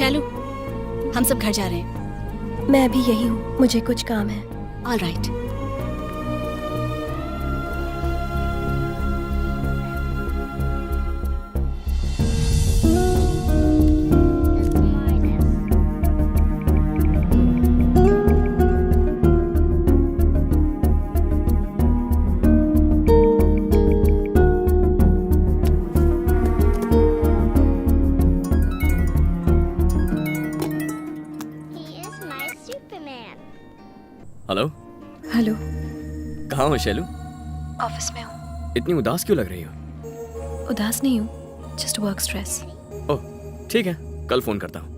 शैलू, हम सब घर जा रहे हैं। मैं अभी यही हूँ, मुझे कुछ काम है। All right. हेलो। हेलो। कहाँ हो शैलू? ऑफिस में हूँ। इतनी उदास क्यों लग रही हो? उदास नहीं हूँ, जस्ट वर्क स्ट्रेस। ओह ठीक है, कल फोन करता हूँ।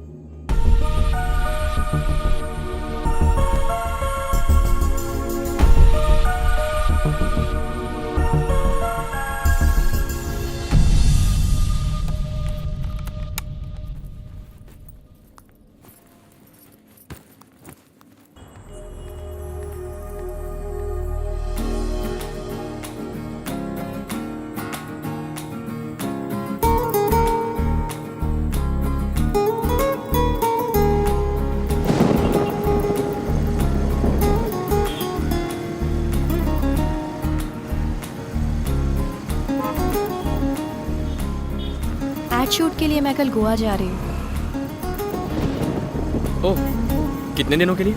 एड शूट के लिए मैं कल गोवा जा रही हूँ। ओह, कितने दिनों के लिए?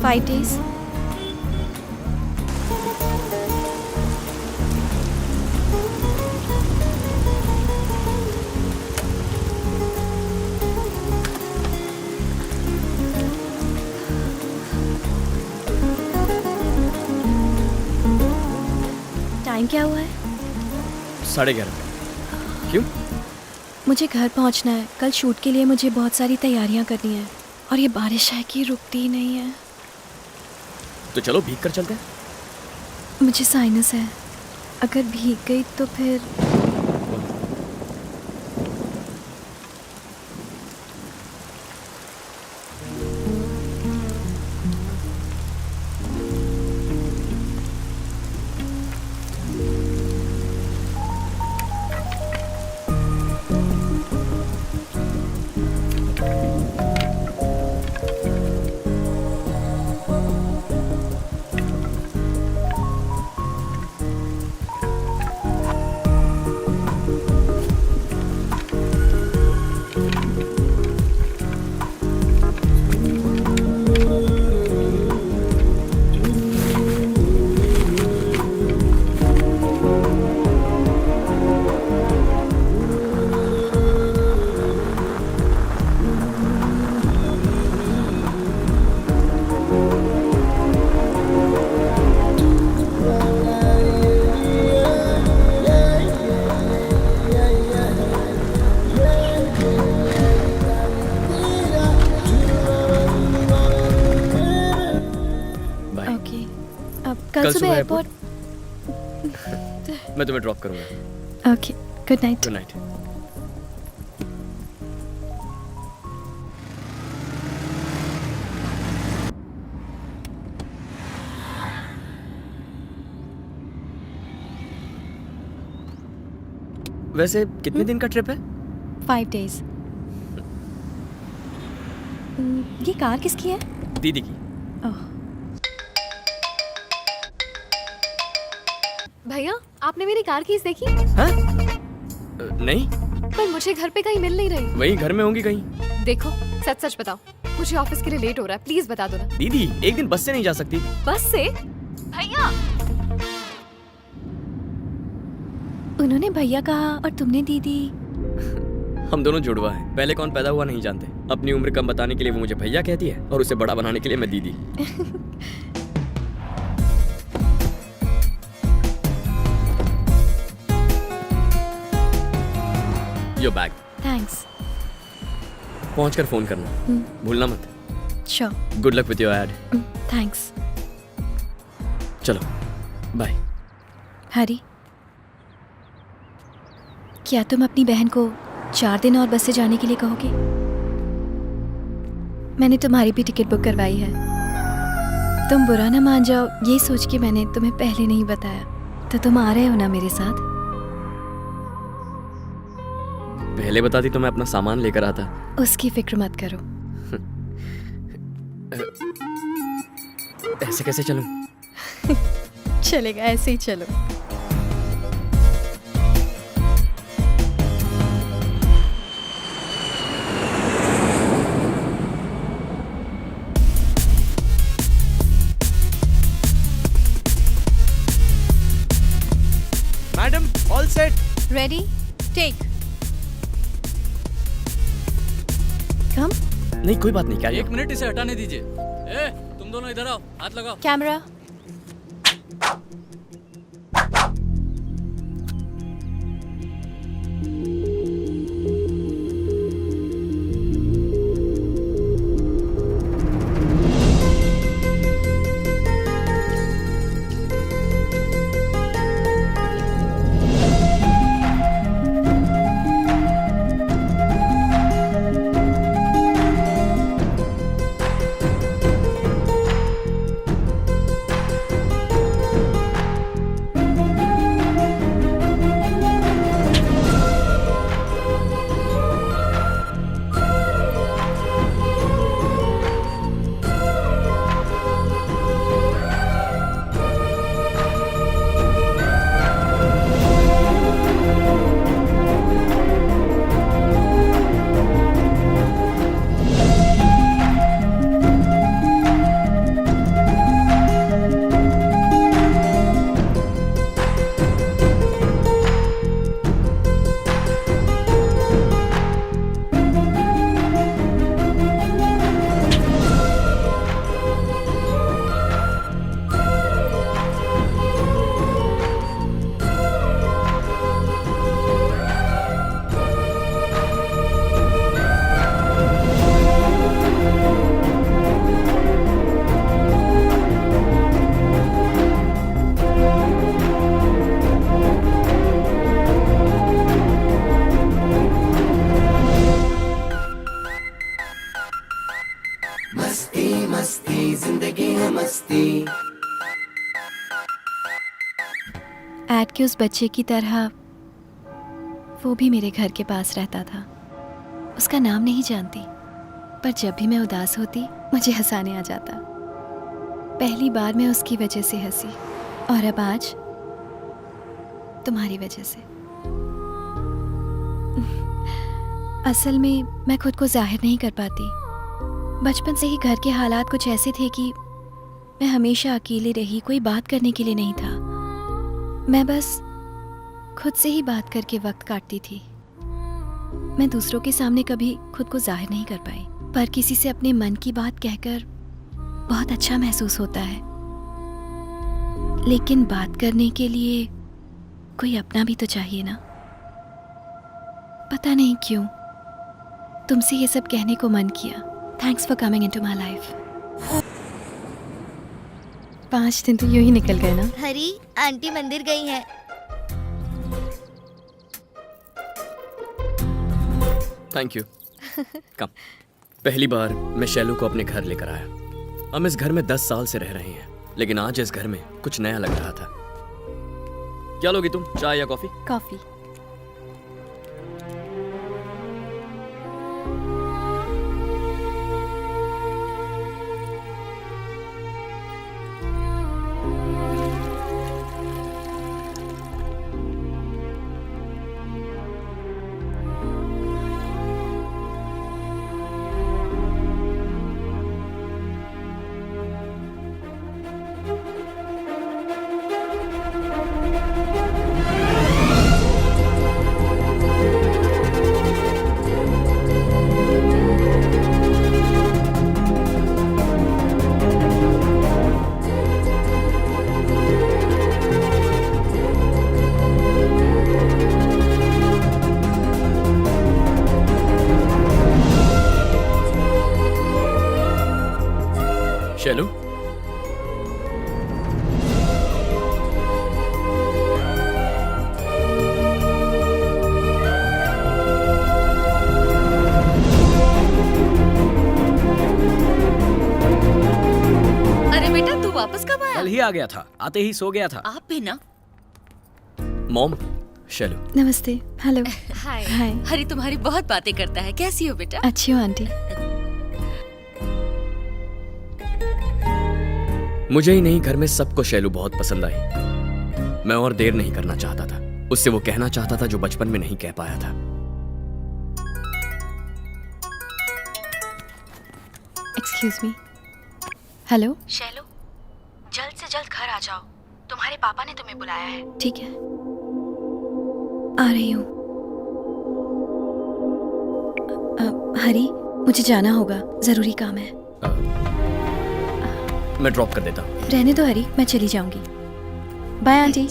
5 days। टाइम क्या हुआ है? 11:30। क्यों? मुझे घर पहुंचना है। कल शूट के लिए मुझे बहुत सारी तैयारियां करनी है और ये बारिश है कि रुकती ही नहीं है। तो चलो भीग कर चलते हैं। मुझे साइनस है, अगर भीग गई तो फिर कल सुबह एयरपोर्ट। मैं तुम्हें ड्रॉप करूंगा। Okay, good night. Good night. वैसे कितने दिन का ट्रिप है? 5 days। ये कार किसकी है? दीदी की। ओह, भैया, आपने मेरी कार कीज देखी? हाँ? नहीं। पर मुझे घर पे कहीं मिल नहीं रही। वही घर में होंगी कहीं। देखो, सच सच बताओ, मुझे ऑफिस के लिए लेट हो रहा है, प्लीज बता दो ना। दीदी, एक दिन बस से नहीं जा सकती? बस से? भैया! उन्होंने भैया कहा और तुमने दीदी। हम दोनों जुड़वा हैं। पहले कौन पैदा हुआ नहीं जानते। अपनी उम्र कम बताने के लिए वो मुझे भैया कहती है और उसे बड़ा बनाने के लिए मैं दीदी। Your bag. थैंक्स। पहुंचकर फोन करना, भूलना मत। Sure. Good luck with your add. Thanks. चलो बाय। हरी, क्या तुम अपनी बहन को 4 दिन और बस से जाने के लिए कहोगे? मैंने तुम्हारी भी टिकट बुक करवाई है। तुम बुरा ना मान जाओ ये सोच के मैंने तुम्हें पहले नहीं बताया। तो तुम आ रहे हो ना मेरे साथ? पहले बताती तो मैं अपना सामान लेकर आता। उसकी फिक्र मत करो। ऐसे कैसे चलूं? चलेगा, ऐसे ही चलो। Madam all set. Ready, take. Come. नहीं कोई बात नहीं, क्या एक मिनट, इसे हटाने दीजिए। ए, तुम दोनों इधर आओ, हाथ लगाओ। कैमरा। ऐड के उस बच्चे की तरह वो भी मेरे घर के पास रहता था। उसका नाम नहीं जानती, पर जब भी मैं उदास होती मुझे हंसाने आ जाता। पहली बार मैं उसकी वजह से हंसी, और अब आज तुम्हारी वजह से। असल में मैं खुद को जाहिर नहीं कर पाती। बचपन से ही घर के हालात कुछ ऐसे थे कि मैं हमेशा अकेली रही, कोई बात करने के लिए नहीं था। मैं बस खुद से ही बात करके वक्त काटती थी। मैं दूसरों के सामने कभी खुद को जाहिर नहीं कर पाई, पर किसी से अपने मन की बात कहकर बहुत अच्छा महसूस होता है। लेकिन बात करने के लिए कोई अपना भी तो चाहिए ना। पता नहीं क्यों तुमसे ये सब कहने को मन किया। Thanks for coming into my life. 5 दिन तो यूं ही निकल गए ना। हरी आंटी मंदिर गई हैं। Thank you. कम। पहली बार मैं शैलू को अपने घर लेकर आया। हम इस घर में 10 साल से रह रहे हैं, लेकिन आज इस घर में कुछ नया लग रहा था। क्या लोगी तुम, चाय या कॉफी? कॉफी। शैलू, अरे बेटा तू वापस कब आया? कल ही आ गया था, आते ही सो गया था। आप भी ना। मॉम, शैलू। नमस्ते। हेलो। हाय हाय। हरी तुम्हारी बहुत बातें करता है, कैसी हो बेटा? अच्छी हो आंटी। मुझे ही नहीं, घर में सबको शैलू बहुत पसंद आई। मैं और देर नहीं करना चाहता था, उससे वो कहना चाहता था जो बचपन में नहीं कह पाया था। Excuse me. हेलो। शैलू, जल्द से जल्द घर आ जाओ, तुम्हारे पापा ने तुम्हें बुलाया है। ठीक है, आ रही हूँ। हरी, मुझे जाना होगा, जरूरी काम है। मैं ड्रॉप कर देता हूँ। रहने दो हरी, मैं चली जाऊंगी। Bye aunty.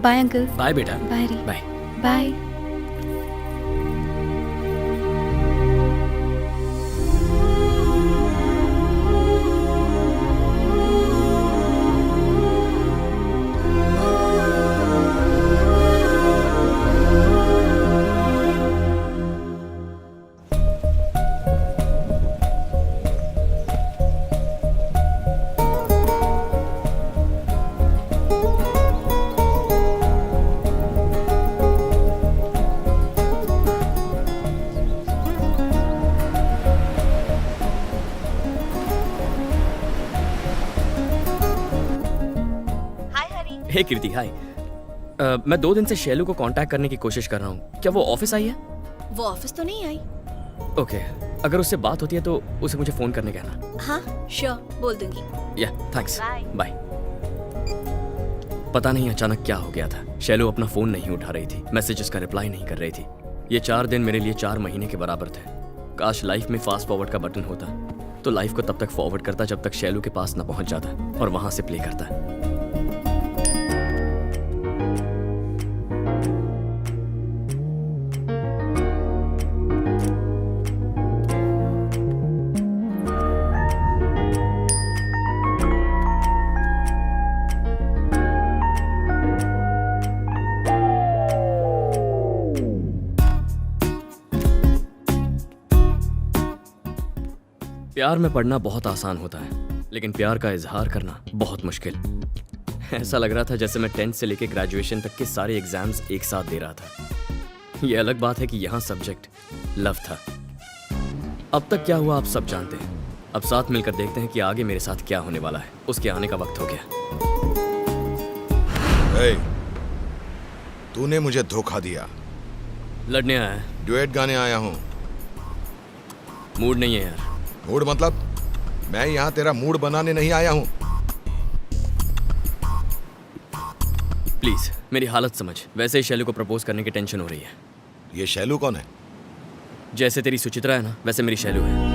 Bye uncle. Bye बेटा। Bye Hari. Bye. Bye. Hi Hari. Hey Kirti, hi. मैं 2 दिन से शैलू को कांटेक्ट करने की कोशिश कर रहा हूँ। क्या वो ऑफिस आई है? वो ऑफिस तो नहीं आई। ओके, अगर उससे बात होती है तो उसे मुझे फोन करने कहना। हाँ श्योर, बोल दूंगी। या थैंक्स। Bye. बाय। पता नहीं अचानक क्या हो गया था, शैलू अपना फोन नहीं उठा रही थी, मैसेजेस का रिप्लाई नहीं कर रही थी। ये 4 दिन मेरे लिए 4 महीने के बराबर थे। काश लाइफ में फास्ट फॉरवर्ड का बटन होता तो लाइफ को तब तक फॉरवर्ड करता जब तक शैलू के पास ना पहुंच जाता और वहां से प्ले करता। प्यार में पढ़ना बहुत आसान होता है, लेकिन प्यार का इजहार करना बहुत मुश्किल। ऐसा लग रहा था जैसे मैं 10th से लेकर ग्रेजुएशन तक के सारे एग्जाम्स एक साथ दे रहा था। ये अलग बात है कि यहाँ सब्जेक्ट लव था। अब तक क्या हुआ आप सब जानते हैं। अब साथ मिलकर देखते हैं कि आगे मेरे साथ क्या होने वाला है। उसके आने का वक्त हो गया। hey, तूने मुझे धोखा दिया। लड़ने आया है। ड्यूएट गाने आया हूँ। मूड नहीं है यार। मूड मतलब? मैं यहाँ तेरा मूड बनाने नहीं आया हूँ। प्लीज मेरी हालत समझ। वैसे ही शैलू को प्रपोज करने की टेंशन हो रही है। ये शैलू कौन है? जैसे तेरी सुचित्रा है ना, वैसे मेरी शैलू है।